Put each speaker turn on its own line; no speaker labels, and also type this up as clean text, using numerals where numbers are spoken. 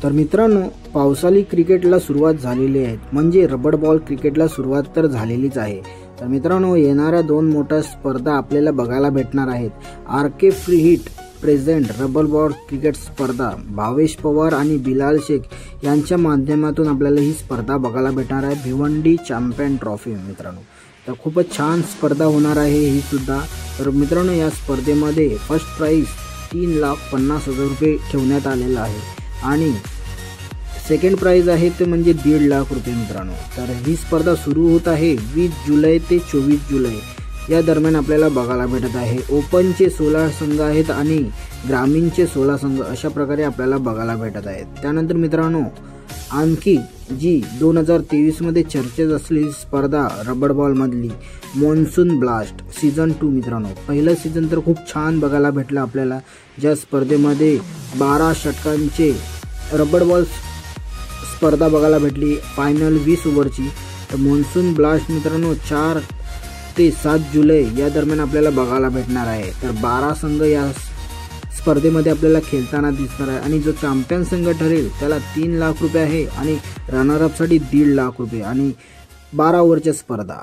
तर मित्रांनो, पावसाळी क्रिकेटला सुरुवात झालेली आहे, म्हणजे रबर बॉल क्रिकेटला सुरुवात तर झालेलीच आहे। तर मित्रांनो, येणाऱ्या दोन मोठ्या स्पर्धा आपल्याला बघायला भेटणार आहेत। RK free hit present rubber ball cricket स्पर्धा भावेश पवार आणि बिलाल शेख यांच्या माध्यमातून आपल्याला ही स्पर्धा बघायला भेटणार आहे, भिवंडी चॅम्पियन ट्रॉफी। मित्रांनो, तर खूपच छान स्पर्धा होणार आहे ही सुद्धा। तर मित्रांनो, या स्पर्धेमध्ये फर्स्ट प्राइज 3,50,000 रुपये ठेवण्यात आलेला आहे आणि सेकंड प्राइज आहे ते म्हणजे 1.5 लाख रुपये। मित्रांनो, तर ही स्पर्धा सुरू होत आहे 20 जुलै ते 24 जुलै या दरम्यान आपल्याला बघायला भेटत आहे। ओपनचे 16 संघ आहेत आणि ग्रामीणचे 16 संघ अशा प्रकारे आपल्याला बघायला भेटत आहेत। त्यानंतर मित्रांनो, आणखी जी 2023 मध्ये चर्चेत असलेली स्पर्धा रबर बॉल मधली मॉन्सून ब्लास्ट सीझन 2। मित्रांनो, पहिलं सीझन तर खूप छान बघायला भेटलं आपल्याला, ज्या स्पर्धेमध्ये 12 षटकांचे रबर बॉल स्पर्धा बघायला भेटली, फायनल 20 ओव्हरची। तर मॉन्सून ब्लास्ट मित्रांनो 4 ते 7 जुलै या दरम्यान आपल्याला बघायला भेटणार आहे। तर 12 संघ या स्पर्धेमध्ये आपल्याला खेळताना दिसणार आहे आणि जो चॅम्पियन संघ ठरेल त्याला 3 लाख रुपये आहे आणि रनर अप साठी 1.5 लाख रुपये आणि 12 ओव्हरच्या स्पर्धा।